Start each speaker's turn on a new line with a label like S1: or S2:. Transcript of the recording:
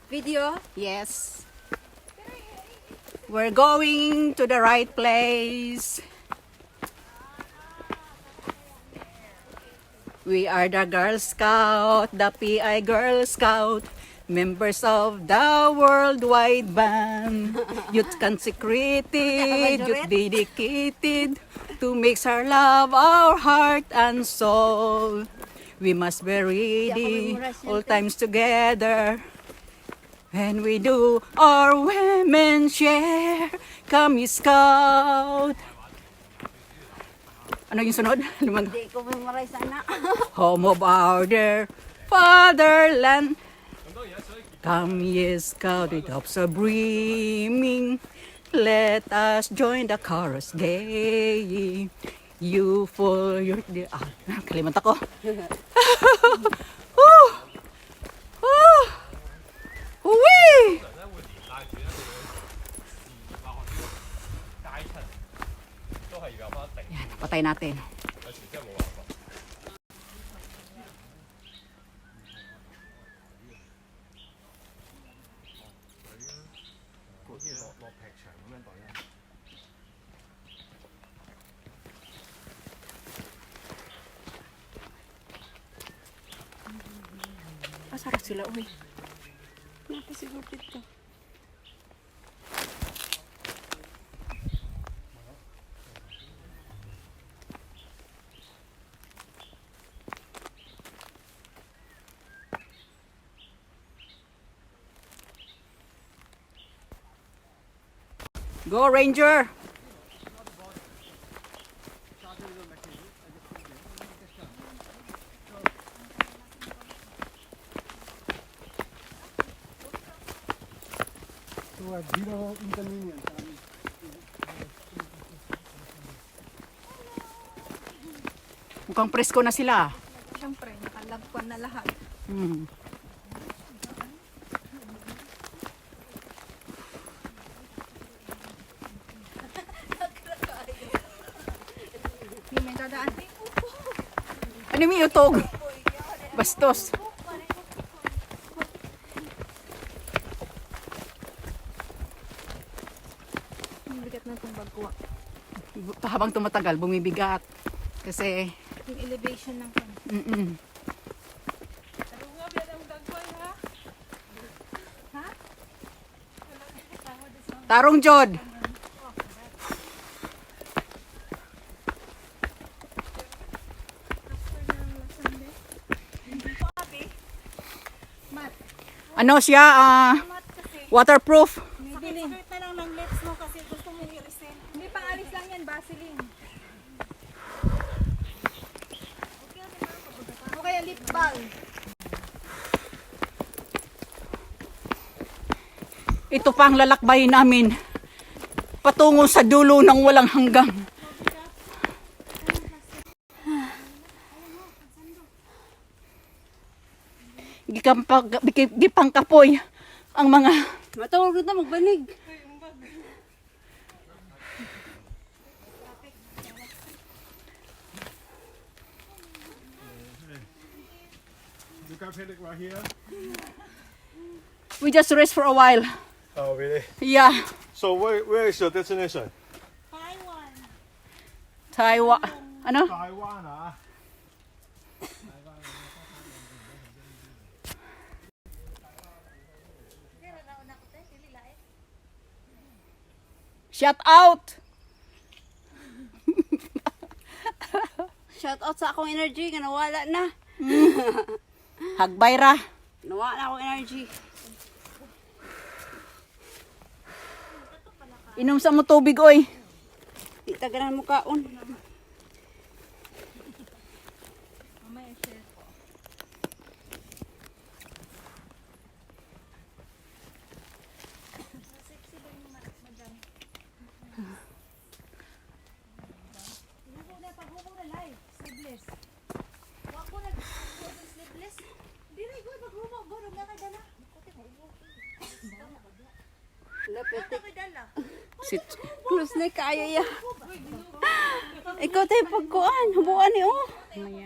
S1: Video?
S2: Yes. We're going to the right place. We are the Girl Scout, the PI Girl Scout, members of the worldwide band. Youth consecrated, youth dedicated to make our love our heart and soul. We must be ready all times together. When we do our women's share, come Scout. Ano yung sunod?
S1: Hindi ko maray sana.
S2: Home of our dear fatherland. Come ye Scout, it hopes are brimming. Let us join the chorus gay. You full your... kalimutan ko. Uwi! Yan, patay natin. Sarap sila, uy.
S1: Napasigupit ko.
S2: Go Ranger!
S3: Zero inconvenience.
S2: Mukhang presko na sila.
S1: Siyempre, nakalagpan na lahat.
S2: Hmm.
S1: Hindi may dadaan.
S2: Ano may utog? Bastos.
S1: Ang bigat na itong bagwa.
S2: Habang tumatagal, bumibigat. Kasi,
S1: Yung elevation ng kan.
S2: Tarong Jod. Ano siya? Waterproof.
S1: Bibili. Na lang ng lips mo kasi gusto mo i-resend. Hindi, pangalis lang yan, Vaseline. O kaya lip balm.
S2: Ito pa ang lalakbayin namin. Patungo sa dulo ng walang hanggang. Gipang kapoy ang mga...
S1: Matawag na magbanig.
S3: You can feel it right here.
S2: We just rest for a while.
S3: Oh, really?
S2: Yeah.
S3: So where is your destination?
S2: Taiwan. Ano?
S3: Taiwan, ah.
S2: Shout out!
S1: Shout out sa akong energy, nga nawala na.
S2: Hagbayra.
S1: Nawala akong energy.
S2: Inom sa mo tubig, oy.
S1: Di taganan mo kaon.
S2: Sit.
S1: Close na kaya ya. Ikaw tayo pagkuan. Hubuan ni oh.
S2: Maya.